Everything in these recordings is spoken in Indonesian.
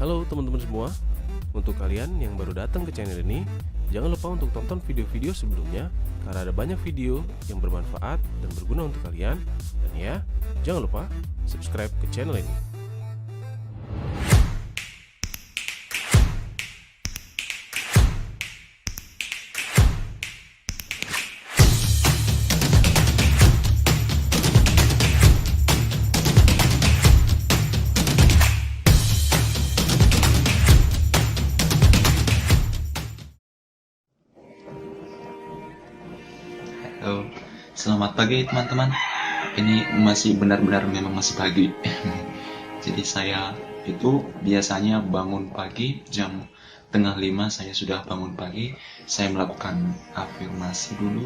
Halo teman-teman semua, untuk kalian yang baru datang ke channel ini, jangan lupa untuk tonton video-video sebelumnya karena ada banyak video yang bermanfaat dan berguna untuk kalian. Dan ya, jangan lupa subscribe ke channel ini. Halo, selamat pagi teman-teman. Ini masih benar-benar memang masih pagi. Jadi saya itu biasanya bangun pagi jam 4:30 saya sudah bangun pagi. Saya melakukan afirmasi dulu,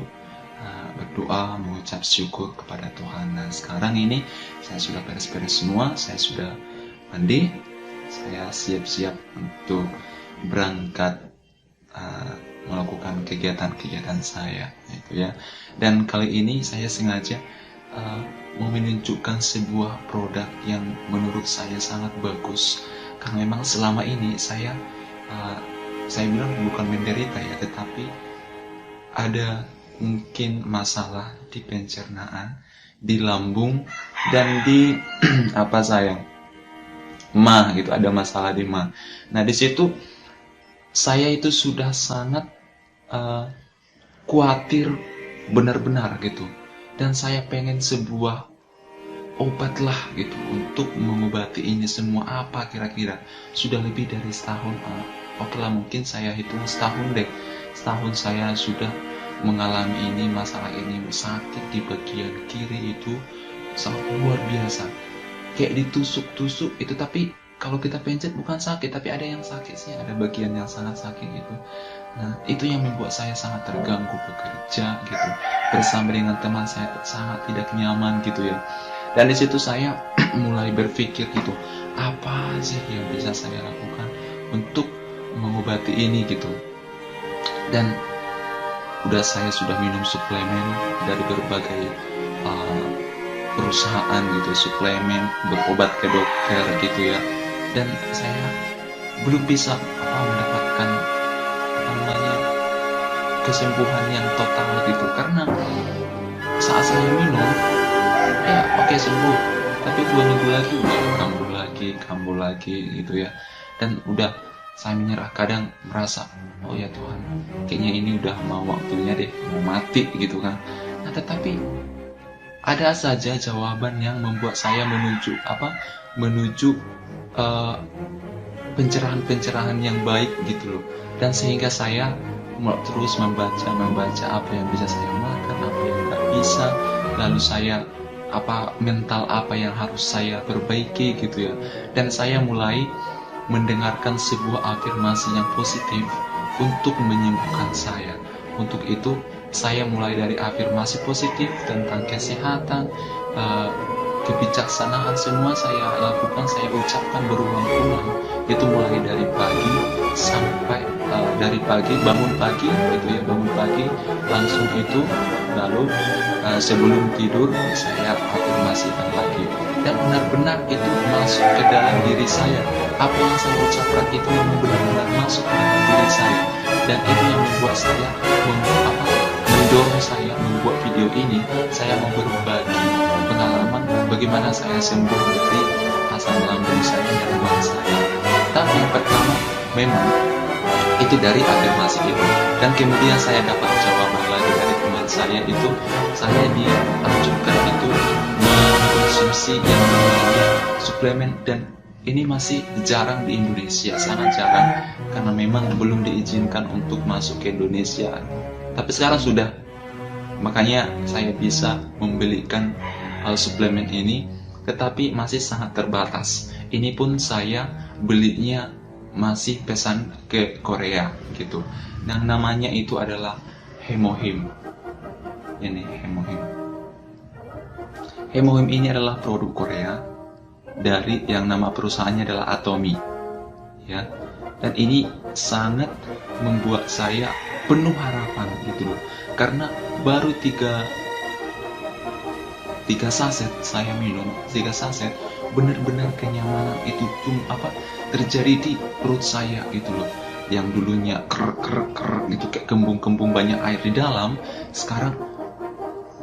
berdoa, mengucap syukur kepada Tuhan. Nah sekarang ini saya sudah beres-beres semua, saya sudah mandi, saya siap-siap untuk berangkat melakukan kegiatan-kegiatan saya itu ya. Dan kali ini saya sengaja mau menunjukkan sebuah produk yang menurut saya sangat bagus, karena memang selama ini saya bilang bukan menderita ya, tetapi ada mungkin masalah di pencernaan, di lambung dan di mah gitu, ada masalah di mah. Nah di situ saya itu sudah sangat khawatir benar-benar gitu, dan saya pengen sebuah obat lah gitu untuk mengobati ini semua. Apa kira-kira sudah lebih dari setahun, oke lah mungkin saya hitung setahun deh, setahun saya sudah mengalami ini, masalah ini, sakit di bagian kiri itu sangat luar biasa, kayak ditusuk-tusuk itu, tapi kalau kita pencet bukan sakit, tapi ada yang sakit sih, ada bagian yang sangat sakit gitu. Nah itu yang membuat saya sangat terganggu bekerja gitu, bersama dengan teman saya sangat tidak nyaman gitu ya. Dan di situ saya mulai berpikir gitu, apa sih yang bisa saya lakukan untuk mengobati ini gitu. Dan saya sudah minum suplemen dari berbagai perusahaan gitu, suplemen, berobat ke dokter gitu ya. Dan saya belum bisa mendapatkan kesembuhan yang total gitu, karena saat saya minum ya oke sembuh, tapi 2 minggu lagi udah kambuh lagi gitu ya. Dan udah saya menyerah, kadang merasa oh ya Tuhan, kayaknya ini udah mau waktunya deh, mau mati gitu kan. Nah tetapi ada saja jawaban yang membuat saya menuju pencerahan-pencerahan yang baik gitu loh. Dan sehingga saya terus membaca apa yang bisa saya makan, apa yang nggak bisa, lalu saya mental apa yang harus saya perbaiki gitu ya. Dan saya mulai mendengarkan sebuah afirmasi yang positif untuk menyembuhkan saya. Untuk itu saya mulai dari afirmasi positif tentang kesehatan, kebijaksanaan, semua saya lakukan, saya ucapkan berulang-ulang. Itu mulai dari pagi sampai bangun pagi langsung itu, lalu sebelum tidur saya afirmasikan lagi, dan benar-benar itu masuk ke dalam diri saya. Apa yang saya ucapkan itu memang benar-benar masuk ke dalam diri saya, dan itu yang membuat saya mendorong saya membuat video ini. Saya mau berbagi pengalaman bagaimana saya sembuh dari asam lambung saya dan mah saya. Tapi yang pertama memang itu dari afirmasi itu, dan kemudian saya dapat jawaban lagi dari teman saya itu. Saya dianjurkan itu mengkonsumsi yang namanya suplemen, dan ini masih jarang di Indonesia, sangat jarang, karena memang belum diizinkan untuk masuk ke Indonesia. Tapi sekarang sudah, makanya saya bisa membelikan suplemen ini, tetapi masih sangat terbatas. Ini pun saya belinya masih pesan ke Korea gitu. Yang namanya itu adalah Hemohim. Ini Hemohim. Hemohim ini adalah produk Korea dari yang nama perusahaannya adalah Atomy. Ya. Dan ini sangat membuat saya penuh harapan gitu loh. Karena baru 3 saset saya minum, 3 saset, benar-benar kenyamanan itu terjadi di perut saya gitu loh, yang dulunya kerak gitu kayak kembung-kembung banyak air di dalam, sekarang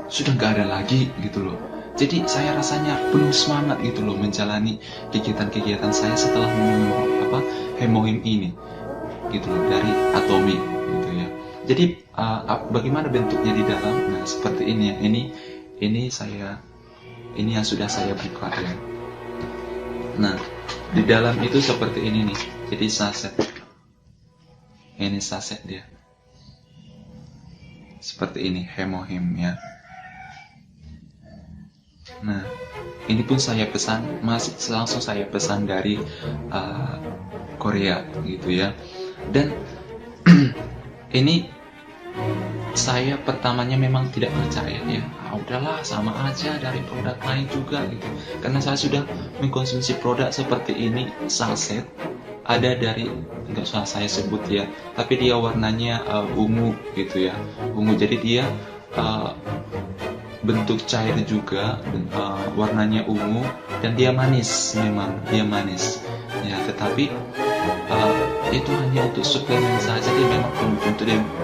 sudah nggak ada lagi gitu loh. Jadi saya rasanya penuh semangat gitu loh menjalani kegiatan-kegiatan saya setelah hemohim ini gitu loh, dari Atomi gitu ya. Jadi bagaimana bentuknya di dalam? Nah seperti ini ya, ini yang sudah saya buka ya. Nah di dalam itu seperti ini nih, jadi saset, ini saset dia seperti ini, hemohim ya. Nah ini pun saya pesan, masih langsung saya pesan dari Korea gitu ya. Dan ini saya pertamanya memang tidak percaya ya, udahlah sama aja dari produk lain juga gitu, karena saya sudah mengkonsumsi produk seperti ini, saset, ada dari, nggak usah saya sebut ya, tapi dia warnanya ungu gitu ya, ungu, jadi dia bentuk cair juga, warnanya ungu, dan dia manis, memang dia manis ya, tetapi itu hanya untuk suplemen saja, dia memang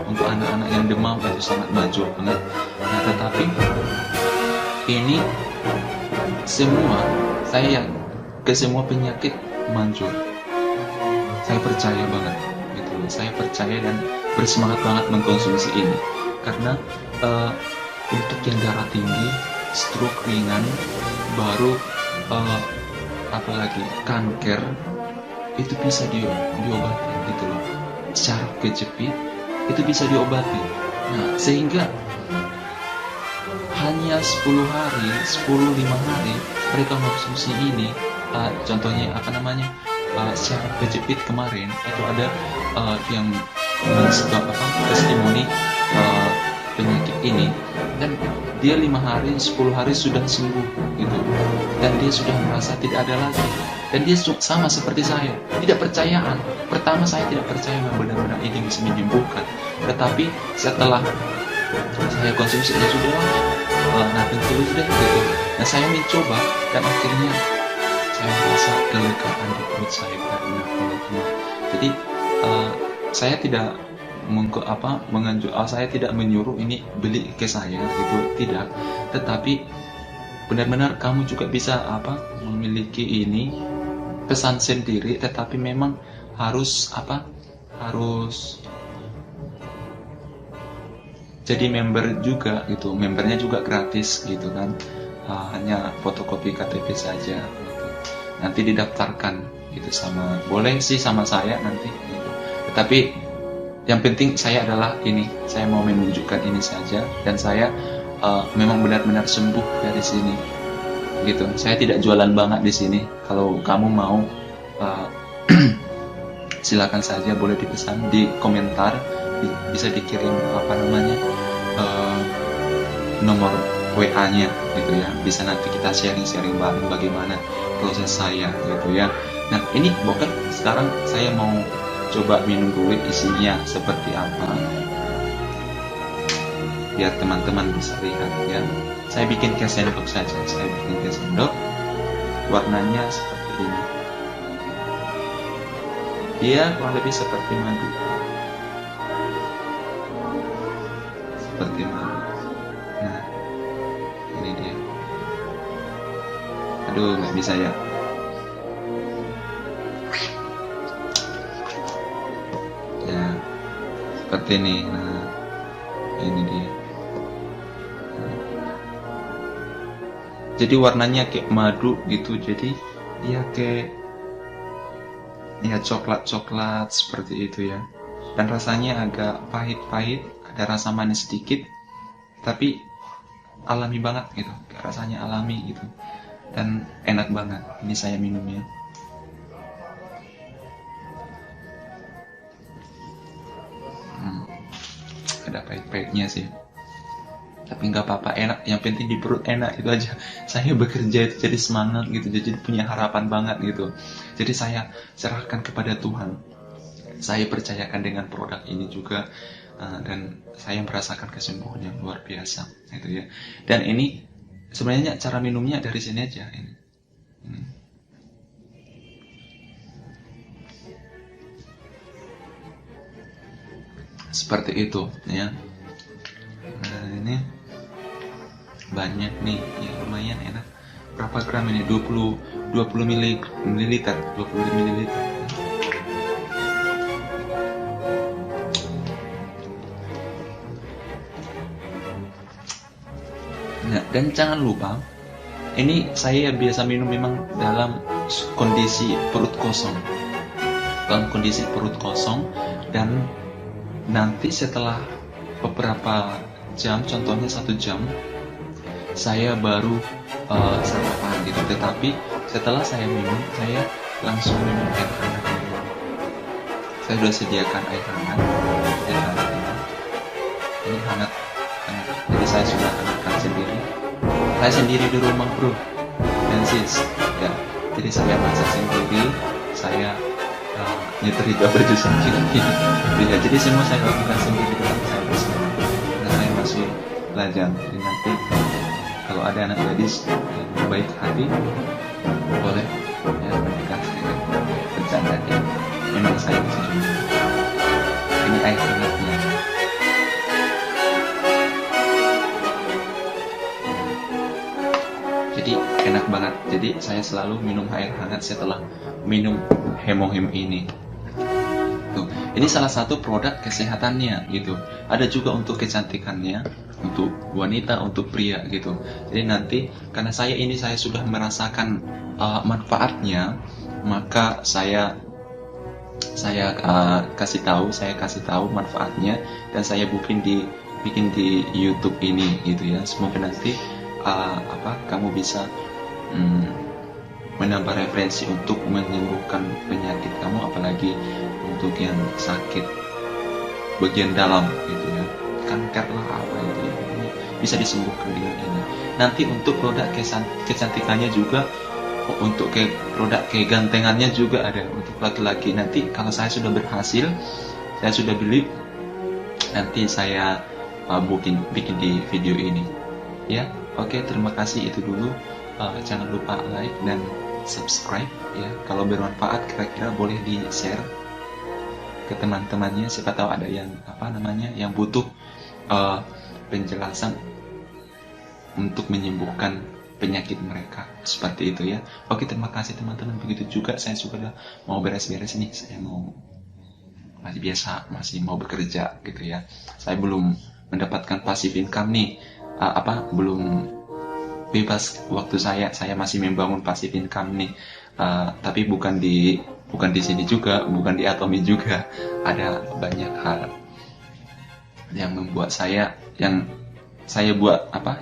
untuk anak-anak yang demam itu sangat manjur banget. Nah tetapi ini semua, saya ke semua penyakit manjur, saya percaya banget gitu, saya percaya dan bersemangat banget mengkonsumsi ini, karena untuk yang darah tinggi, stroke ringan, baru apalagi kanker, itu bisa diobati gitu loh, saraf kejepit itu bisa diobati. Nah sehingga hanya 10 hari, 10-5 hari mereka mengkonsumsi ini, contohnya saraf kejepit kemarin itu ada yang testimoni penyakit ini, dan dia 5 hari, 10 hari sudah sembuh gitu, dan dia sudah merasa tidak ada lagi. Dan dia sama seperti saya, tidak percayaan. Pertama saya tidak percaya bahwa benar-benar ini bisa menyembuhkan. Tetapi setelah saya konsumsi, ya sudah, nothing tulus deh gitu. Nah saya mencoba, dan akhirnya saya merasa kelegaan di perut saya benar-benar. Jadi saya tidak saya tidak menyuruh ini beli ke saya gitu, tidak. Tetapi benar-benar kamu juga bisa memiliki ini, pesan sendiri, tetapi memang harus jadi member juga gitu, membernya juga gratis gitu kan, hanya fotokopi KTP saja gitu. Nanti didaftarkan gitu, boleh sih sama saya nanti gitu. Tetapi yang penting saya adalah ini, saya mau menunjukkan ini saja, dan saya memang benar-benar sembuh dari sini gitu. Saya tidak jualan banget di sini. Kalau kamu mau silakan saja, boleh dipesan di komentar, bisa dikirim nomor WA-nya gitu ya. Bisa nanti kita sharing-sharing bareng bagaimana proses saya gitu ya. Nah ini bukan, sekarang saya mau coba minum dulu isinya seperti apa, biar teman-teman bisa lihat ya. Saya bikin ke sendok saja, warnanya seperti ini, dia kurang lebih seperti madu, Nah ini dia, aduh nggak bisa ya, seperti ini. Nah ini dia. Jadi warnanya kayak madu gitu, jadi dia kayak ya coklat seperti itu ya. Dan rasanya agak pahit-pahit, ada rasa manis sedikit, tapi alami banget gitu, rasanya alami gitu, dan enak banget. Ini saya minumnya. Ada pahit-pahitnya sih, tapi nggak apa-apa, enak, yang penting di perut enak, itu aja. Saya bekerja itu jadi semangat gitu, jadi punya harapan banget gitu. Jadi saya serahkan kepada Tuhan, saya percayakan dengan produk ini juga, dan saya merasakan kesembuhan yang luar biasa gitu ya. Dan ini sebenarnya cara minumnya dari sini aja ini. seperti itu ya. Nah ini banyak nih ya, lumayan enak. Berapa gram ini? 20 mililiter 20 mililiter. Nah, dan jangan lupa, ini saya biasa minum memang dalam kondisi perut kosong. Dalam kondisi perut kosong, dan nanti setelah beberapa jam, contohnya 1 jam, saya baru sarapan gitu. Tetapi setelah saya minum, saya langsung minum air hangat. Saya sudah sediakan air hangat. Ini hangat. Jadi saya sudah hangatkan sendiri. Saya sendiri di rumah bro dan sis ya. Jadi saya masak sendiri, saya nyetrika baju sendiri ya. Jadi semua saya lakukan sendiri dengan saya bersama. Karena saya masih belajar. Jadi nanti kalau ada anak gadis yang baik hati, boleh ya mendekat bercanda ya. Memang saya bisa juga. Ini air hangatnya. Jadi enak banget. Jadi saya selalu minum air hangat setelah minum Hemohim ini. Tuh, ini salah satu produk kesehatannya gitu. Ada juga untuk kecantikannya, untuk wanita, untuk pria gitu. Jadi nanti karena saya sudah merasakan manfaatnya, maka saya kasih tahu manfaatnya, dan saya bikin di YouTube ini gitu ya. Semoga nanti kamu bisa menambah referensi untuk menyembuhkan penyakit kamu, apalagi untuk yang sakit bagian dalam gitu ya, kanker lah apa itu ya, ini bisa disembuhkan dengan ini. Nanti untuk produk kecantikannya juga, untuk produk kegantengannya juga ada untuk laki-laki. Nanti kalau saya sudah berhasil, saya sudah beli, nanti saya bikin di video ini ya. Oke, terima kasih, itu dulu. Jangan lupa like dan subscribe ya. Kalau bermanfaat kira-kira boleh di share ke teman-temannya, siapa tahu ada yang yang butuh penjelasan untuk menyembuhkan penyakit mereka, seperti itu ya. Oke, terima kasih teman-teman. Begitu juga saya sudah mau beres-beres nih, saya masih mau bekerja gitu ya. Saya belum mendapatkan passive income nih, belum bebas waktu saya masih membangun passive income nih. Tapi bukan di sini juga, bukan di Atomy juga. Ada banyak hal yang membuat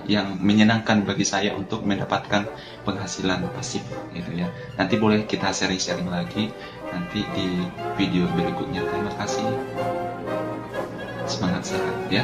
yang menyenangkan bagi saya untuk mendapatkan penghasilan pasif gitu ya. Nanti boleh kita sharing-sharing lagi nanti di video berikutnya. Terima kasih. Semangat sehat ya.